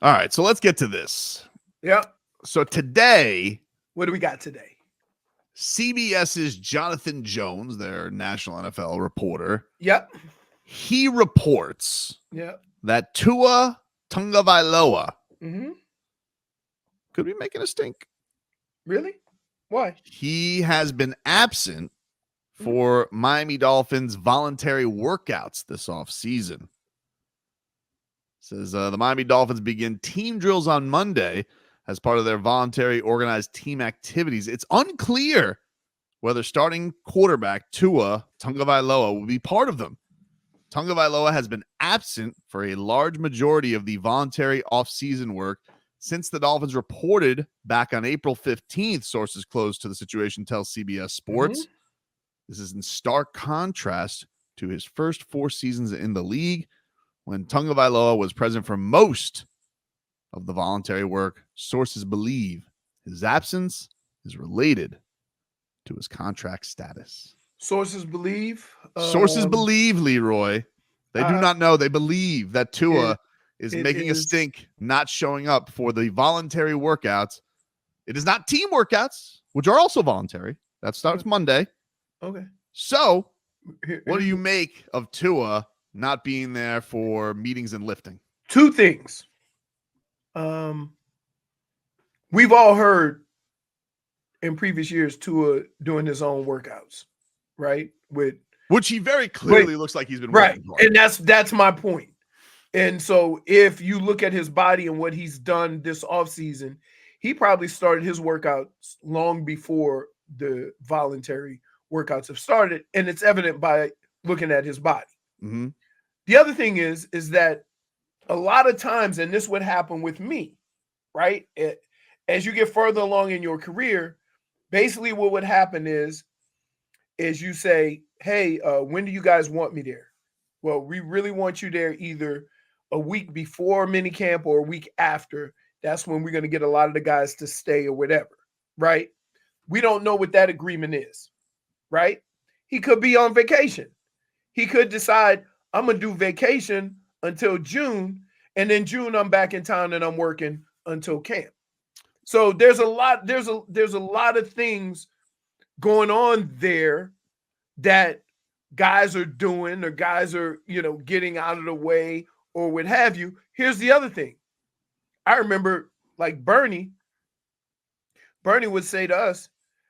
All right, so let's get to this. Yeah. So today, what do we got today? CBS's Jonathan Jones, their national NFL reporter. Yep. He reports that Tua Tagovailoa could be making a stink. Really? Why? He has been absent for Miami Dolphins voluntary workouts this offseason. Says the Miami Dolphins begin team drills on Monday as part of their voluntary organized team activities. It's unclear whether starting quarterback Tua Tagovailoa will be part of them. Tagovailoa has been absent for a large majority of the voluntary offseason work since the Dolphins reported back on April 15th, sources close to the situation tell CBS Sports. This is in stark contrast to his first 4 seasons in the league, when Tagovailoa was present for most of the voluntary work. Sources believe his absence is related to his contract status. Sources believe? Sources believe, Leroy. They do not know. They believe that Tua is making a stink, not showing up for the voluntary workouts. It is not team workouts, which are also voluntary. That starts Monday. Okay. So, what do you make of Tua not being there for meetings and lifting? 2 things. We've all heard in previous years Tua doing his own workouts, right? Which he very clearly looks like he's been working for. And that's my point. And so if you look at his body and what he's done this offseason, he probably started his workouts long before the voluntary workouts have started, and it's evident by looking at his body. The other thing is that a lot of times, and this would happen with me, right? As you get further along in your career, basically what would happen is you say, hey, when do you guys want me there? Well, we really want you there either a week before minicamp or a week after. That's when we're going to get a lot of the guys to stay or whatever, right? We don't know what that agreement is, right? He could be on vacation. He could decide, I'm going to do vacation until June, and then June I'm back in town and I'm working until camp. So there's a lot of things going on there that guys are doing, or guys are, getting out of the way or what have you. Here's the other thing. I remember, like, Bernie would say to us,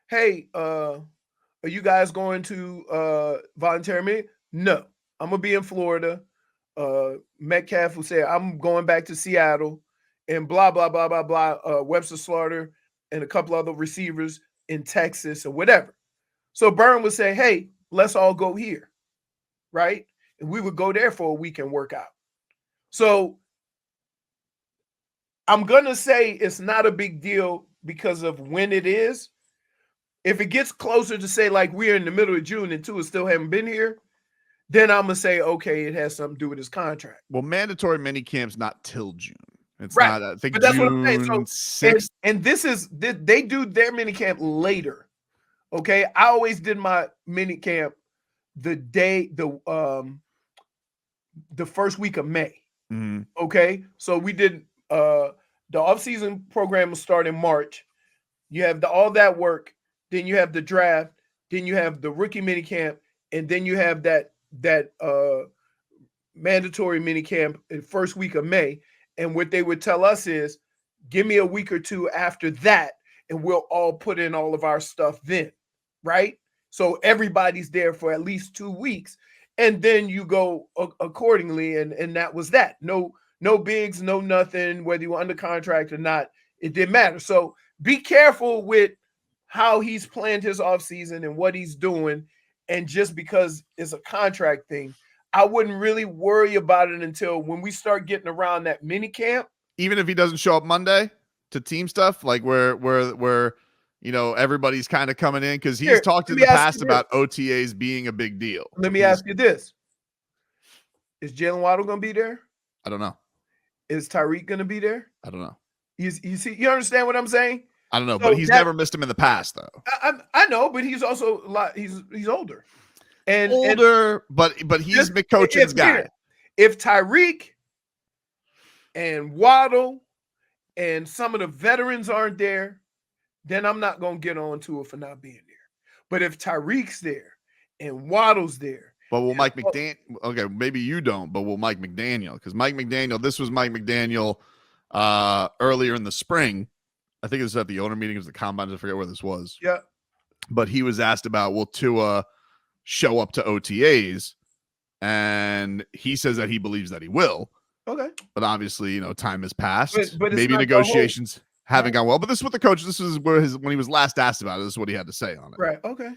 hey, are you guys going to voluntary meeting? No, I'm going to be in Florida. Metcalf would say, I'm going back to Seattle, and blah, blah, blah, blah, blah. Webster Slaughter and a couple other receivers in Texas or whatever. So Byrne would say, hey, let's all go here, right? And we would go there for a week and work out. So I'm going to say it's not a big deal because of when it is. If it gets closer to, say, like we're in the middle of June and Tua still haven't been here, then I'm going to say, okay, it has something to do with his contract. Well, mandatory minicamp's not till June. It's right. not, I think, but that's June what I'm saying. So, 6th. And this is, they do their minicamp later. Okay. I always did my minicamp the first week of May. Okay. So we did, the offseason program will start in March. You have all that work. Then you have the draft. Then you have the rookie minicamp. And then you have that mandatory minicamp in first week of May. And what they would tell us is, give me a week or two after that, and we'll all put in all of our stuff then, right? So everybody's there for at least 2 weeks, and then you go accordingly. And that was that. No bigs, no nothing, whether you were under contract or not, it didn't matter. So be careful with how he's planned his offseason and what he's doing. And just because it's a contract thing, I wouldn't really worry about it until when we start getting around that mini camp. Even if he doesn't show up Monday to team stuff, like where everybody's kind of coming in, because he's talked in the past about OTAs being a big deal. Let me ask you this. Is Jalen Waddle going to be there? I don't know. Is Tyreek going to be there? I don't know. You see, you understand what I'm saying? I don't know, but he's never missed him in the past, though. I know, but he's also he's older. But he's McCoachin's guy. If Tyreek and Waddle and some of the veterans aren't there, then I'm not going to get on Tua for not being there. But if Tyreek's there and Waddle's there. But will Mike McDaniel, okay, maybe you don't, but will Mike McDaniel, because Mike McDaniel, this was Mike McDaniel earlier in the spring. I think it was at the owner meeting, it was the combine, I forget where this was. Yeah. But he was asked about, will Tua show up to OTAs? And he says that he believes that he will. Okay. But obviously, time has passed. But maybe negotiations haven't gone well. But this is what the coach, this is where when he was last asked about it, this is what he had to say on it. Right. Okay.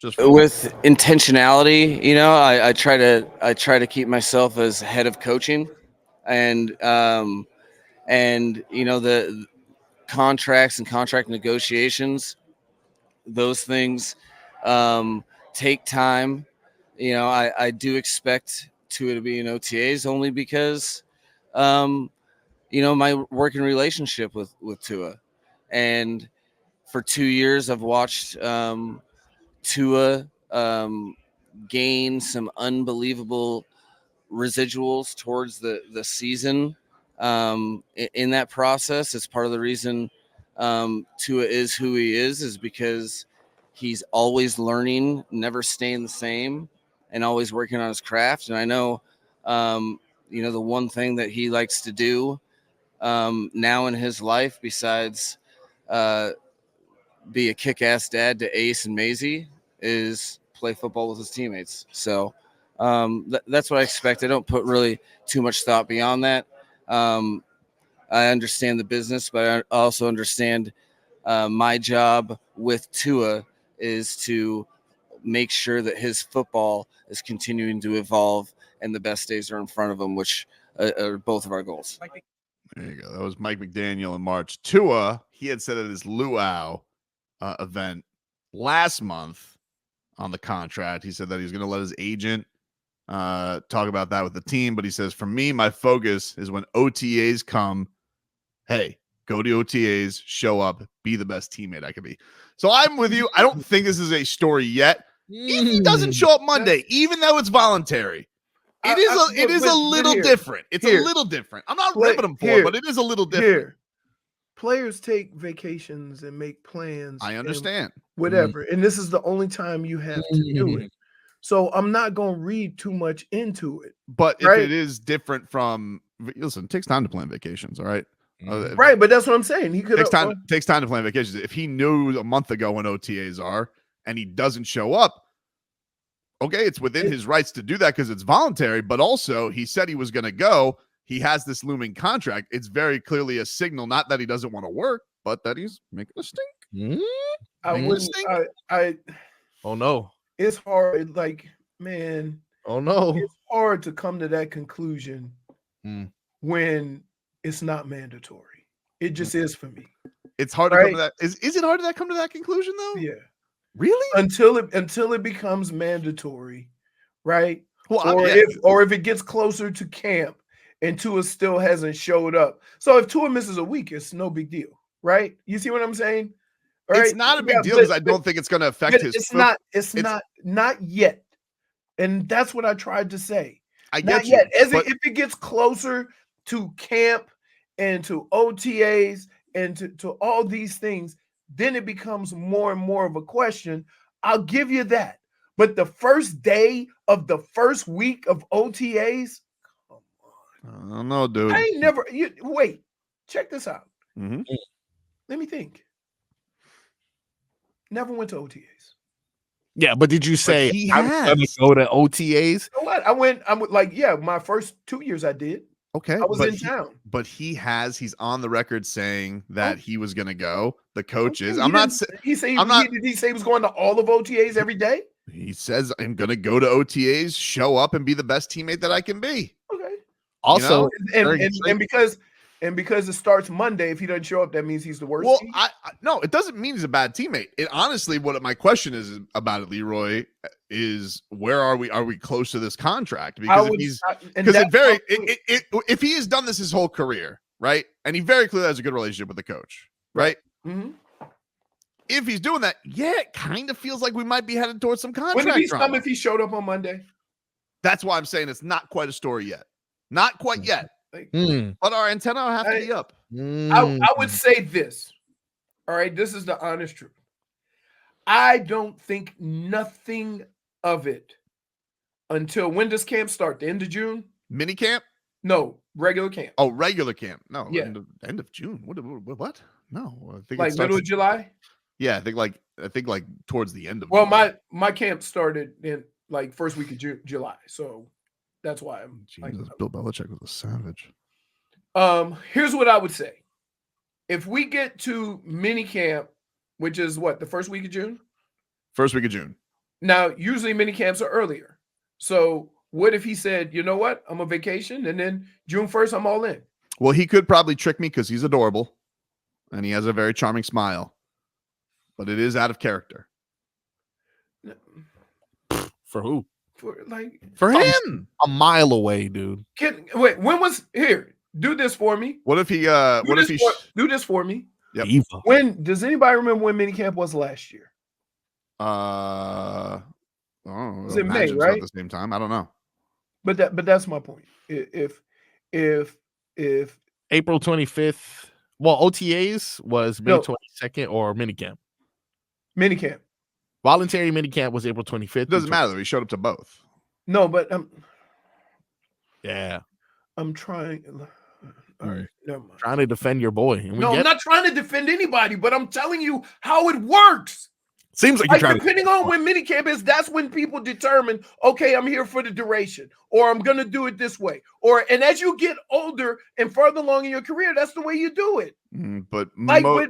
Just with intentionality, I try to keep myself as head of coaching, and the contracts and contract negotiations, those things take time. I do expect Tua to be in OTAs only because my working relationship with Tua, and for 2 years I've watched Tua gain some unbelievable residuals towards the season. In that process, it's part of the reason Tua is who he is because he's always learning, never staying the same, and always working on his craft. And I know, the one thing that he likes to do now in his life, besides be a kick-ass dad to Ace and Maisie, is play football with his teammates. So that's what I expect. I don't put really too much thought beyond that. I understand the business, but I also understand my job with Tua is to make sure that his football is continuing to evolve and the best days are in front of him, which are both of our goals. There you go. That was Mike McDaniel in March. Tua, he had said at his luau event last month on the contract, he said that he's going to let his agent talk about that with the team. But he says, for me, my focus is when OTAs come, hey, go to OTAs, show up, be the best teammate I can be. So I'm with you. I don't think this is a story yet. If he doesn't show up Monday, even though it's voluntary, it is a little different. It's a little different. I'm not ripping him for it, but it is a little different. Players take vacations and make plans. I understand. Whatever. And this is the only time you have to do it. So I'm not going to read too much into it. But if it is different from, listen, it takes time to plan vacations, all right? Right, but that's what I'm saying. He could takes time to plan vacations. If he knew a month ago when OTAs are and he doesn't show up, okay, it's within his rights to do that because it's voluntary, but also he said he was going to go. He has this looming contract. It's very clearly a signal, not that he doesn't want to work, but that he's making a stink. Oh no. It's hard. Like, man. Oh no. It's hard to come to that conclusion when it's not mandatory. It just is for me. It's hard to come to that. Is it hard to come to that conclusion though? Yeah. Really? Until it becomes mandatory, right? Well, if it gets closer to camp and Tua still hasn't showed up. So if Tua misses a week, it's no big deal, right? You see what I'm saying? Right? It's not a big deal because I don't think it's going to affect his. It's not yet, and that's what I tried to say. I get not yet. If it gets closer to camp and to OTAs and to all these things, then it becomes more and more of a question. I'll give you that. But the first day of the first week of OTAs, come on. I don't know, dude. I ain't never. Wait, check this out. Mm-hmm. Let me think. Never went to OTAs. Yeah, but did you say he I'm gonna go to OTAs? You know what? I went my first 2 years I did. Okay. I was in town. But he's on the record saying that he was gonna go. The coach is. Did he say he was going to all of OTAs every day? He says, I'm gonna go to OTAs, show up, and be the best teammate that I can be. Okay. Also, and because it starts Monday, if he doesn't show up, that means he's the worst. Well, no, it doesn't mean he's a bad teammate. It honestly, what my question is about it, Leroy, is where are we? Are we close to this contract? Because if he has done this his whole career, right, and he very clearly has a good relationship with the coach, right? Mm-hmm. If he's doing that, it kind of feels like we might be headed towards some contract. Would it be some if he showed up on Monday? That's why I'm saying it's not quite a story yet. Not quite yet. Like, But our antenna will have to be up. I would say this. All right, this is the honest truth. I don't think nothing of it until when does camp start? The end of June? Mini camp? No, regular camp. Oh, regular camp. No, Yeah. end of June. What? No, I think Like middle of July? Yeah, I think like towards the end of Well, July. my camp started in like first week of July. So that's why I'm Jesus, Bill Belichick was a savage. Here's what I would say. If we get to mini camp, which is what, the first week of June? First week of June. Now, usually mini camps are earlier. So what if he said, you know what? I'm on vacation, and then June 1st, I'm all in. Well, he could probably trick me because he's adorable and he has a very charming smile, but it is out of character. For who? For him. A mile away, dude. Wait, when was here? Do this for me. What if he do this for me? Yep. Diva. When does anybody remember when minicamp was last year? Was it May, right? At the same time, I don't know. But that's my point. If April 25th, well, OTAs was May 22nd or minicamp. Minicamp. Voluntary minicamp was April 25th. Doesn't matter. He showed up to both. No, but yeah, I'm trying. All right, never mind. Trying to defend your boy. I'm not trying to defend anybody, but I'm telling you how it works. Seems like you're trying depending on when minicamp is, that's when people determine, okay, I'm here for the duration, or I'm gonna do it this way. And as you get older and further along in your career, that's the way you do it. But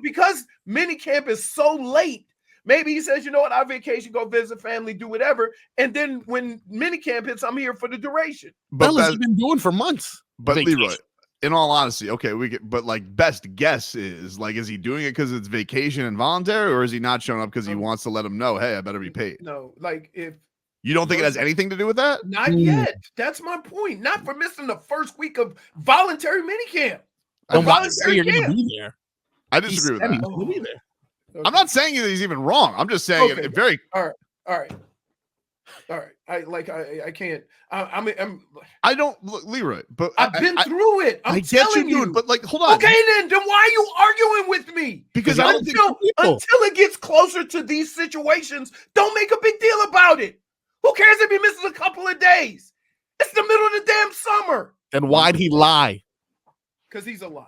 because minicamp is so late, maybe he says, you know what, I vacation, go visit family, do whatever. And then when minicamp hits, I'm here for the duration. But that's been doing for months. But vacation. Leroy, in all honesty, okay, but like best guess is like, is he doing it because it's vacation and voluntary, or is he not showing up because he wants to let him know, hey, I better be paid? No, like if you don't think it has anything to do with that? Not yet. That's my point. Not for missing the first week of voluntary minicamp. Voluntary camp. Be there. I disagree with that. He'll be there. Okay. I'm not saying that he's even wrong. I'm just saying it very. All right. I can't. I don't look, Leroy, but I've been through it. I get you, dude. But like, hold on. Okay, then why are you arguing with me? Because I don't think until it gets closer to these situations, don't make a big deal about it. Who cares if he misses a couple of days? It's the middle of the damn summer. Then why'd he lie? Because he's a liar.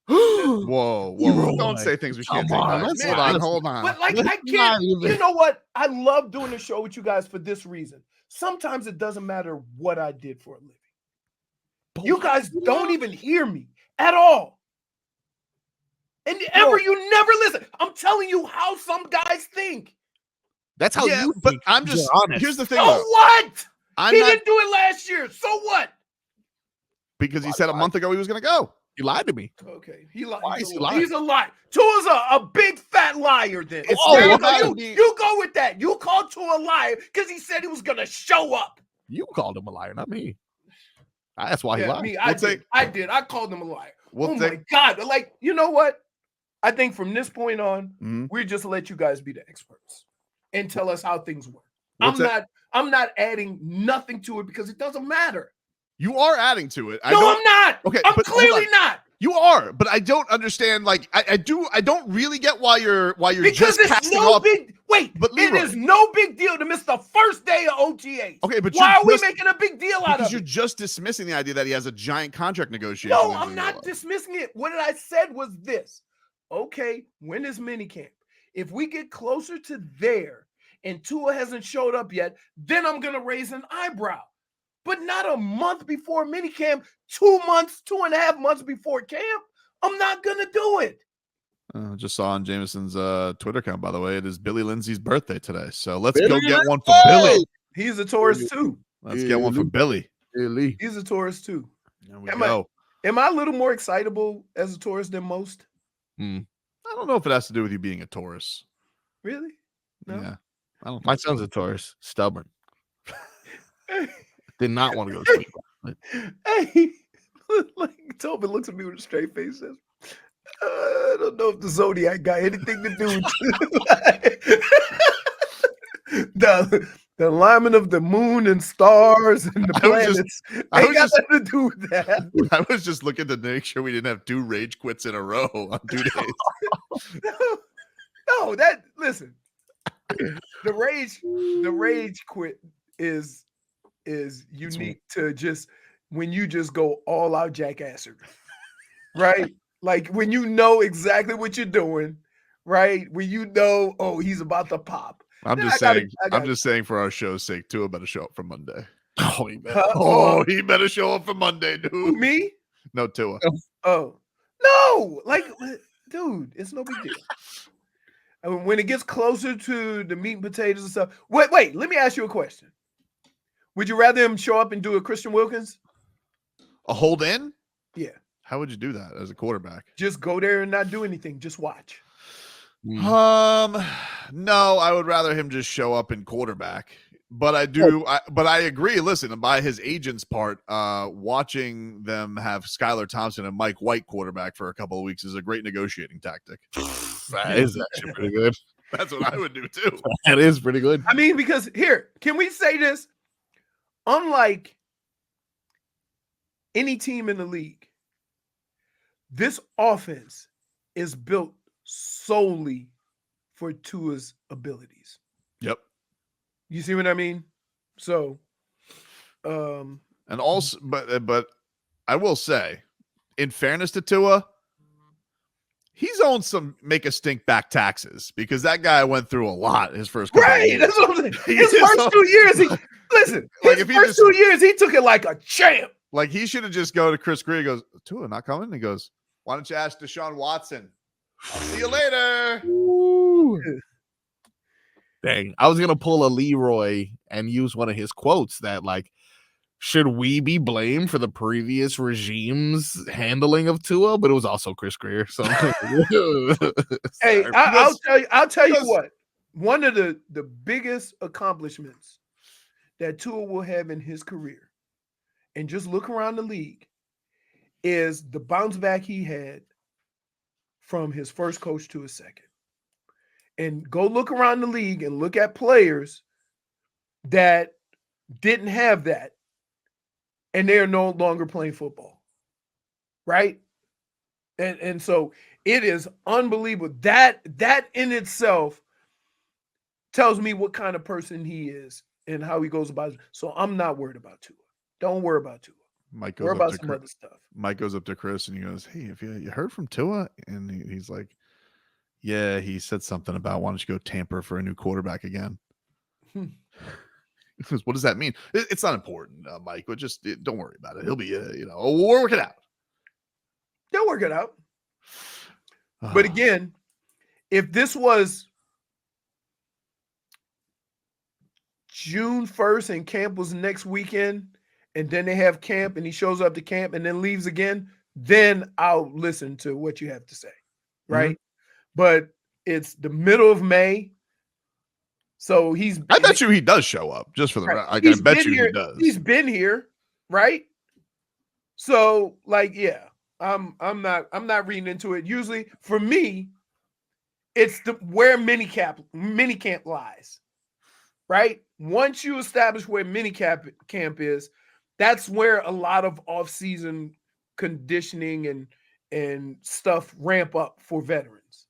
Whoa. Don't say things we can't say. Hold on. But like, I can't. You know what? I love doing the show with you guys for this reason. Sometimes it doesn't matter what I did for a living. You guys don't even hear me at all. And you never listen. I'm telling you how some guys think. That's how you but think. I'm just honest. Here's the thing. So what? He didn't do it last year. So what? Because he said a month ago he was going to go. He lied to me. Okay, he lied. Why is he lying? He's a liar. Tua's a big fat liar. Then you go with that. You called Tua a liar because he said he was going to show up. You called him a liar, not me. That's why he lied. I did. I called him a liar. My God! Like, you know what? I think from this point on, we just let you guys be the experts and tell us how things work. I'm not adding nothing to it because it doesn't matter. You are adding to it. I'm not. Okay, I'm clearly not. You are, but I don't understand. Like, I don't really get why you're because just casting off. But Leroy, it is no big deal to miss the first day of OTAs. Okay, but why are we making a big deal out of it? Because you're just dismissing the idea that he has a giant contract negotiation. No, I'm not dismissing it. What I said was this. Okay, when is minicamp? If we get closer to there and Tua hasn't showed up yet, then I'm going to raise an eyebrow. But not a month before minicamp, 2.5 months before camp. I'm not going to do it. Just saw on Jameson's Twitter account, by the way, it is Billy Lindsay's birthday today. So let's go get one for Billy. He's a Taurus too. Let's get one for Billy. He's a Taurus too. There we go. Am I a little more excitable as a Taurus than most? I don't know if it has to do with you being a Taurus. Really? No. Yeah. I don't. My son's a Taurus. Stubborn. Did not want to go to sleep. Hey, like Tobin looks at me with a straight face. Says, I don't know if the zodiac got anything to do with it. The alignment of the moon and stars and the I was just- planets I ain't was got just- nothing to do with that. I was just looking to make sure we didn't have 2 rage quits in a row on 2 days. No, that listen. The rage quit is unique to just when you just go all out jackassery, right? Like when you know exactly what you're doing, right? When you know, oh, he's about to pop. I'm Then just I saying. gotta- I'm just saying for our show's sake, Tua better show up for Monday. Oh, he better. Oh, he better show up for Monday, Who, dude. me? No, Tua. Oh no, like dude, it's no big deal. I mean, when it gets closer to the meat and potatoes and stuff. Wait, let me ask you a question. Would you rather him show up and do a Christian Wilkins? A hold in? Yeah. How would you do that as a quarterback? Just go there and not do anything. Just watch. No, I would rather him just show up in quarterback. But I agree. Listen, by his agent's part, watching them have Skylar Thompson and Mike White quarterback for a couple of weeks is a great negotiating tactic. That is actually pretty good. That's what I would do too. That is pretty good. I mean, because here, can we say this? Unlike any team in the league, this offense is built solely for Tua's abilities. Yep. You see what I mean? So, And also, but I will say, in fairness to Tua, he's owed some make a stink back taxes because that guy went through a lot his first couple of right, years. that's what I'm saying. His first 2 years, his first 2 years, he took it like a champ. Like he should have just go to Chris Greer. He goes, Tua not coming. And he goes, why don't you ask Deshaun Watson? I'll see you later. Dang, I was gonna pull a Leroy and use one of his quotes that like, should we be blamed for the previous regime's handling of Tua? But it was also Chris Greer. So Hey, sorry. I'll tell you what. One of the biggest accomplishments that Tua will have in his career, and just look around the league, is the bounce back he had from his first coach to his second. And go look around the league and look at players that didn't have that, and they are no longer playing football, right? And so it is unbelievable. That in itself tells me what kind of person he is and how he goes about it. So I'm not worried about Tua. Don't worry about Tua. Mike Worry goes up about to some Chris. other stuff. Mike goes up to Chris and he goes, hey, if you heard from Tua? And he's like, yeah, he said something about why don't you go tamper for a new quarterback again? He goes, what does that mean? It's not important, Mike, but just don't worry about it. He'll be, we'll work it out. They'll work it out. But again, if this was June 1st and camp was next weekend, and then they have camp and he shows up to camp and then leaves again, then I'll listen to what you have to say, right? But it's the middle of May. So I bet you he does show up just for the right. like. I bet you he does. He's been here, right? So, like, yeah, I'm not reading into it. Usually, for me, it's where minicamp lies, right? Once you establish where camp is, that's where a lot of off-season conditioning and stuff ramp up for veterans.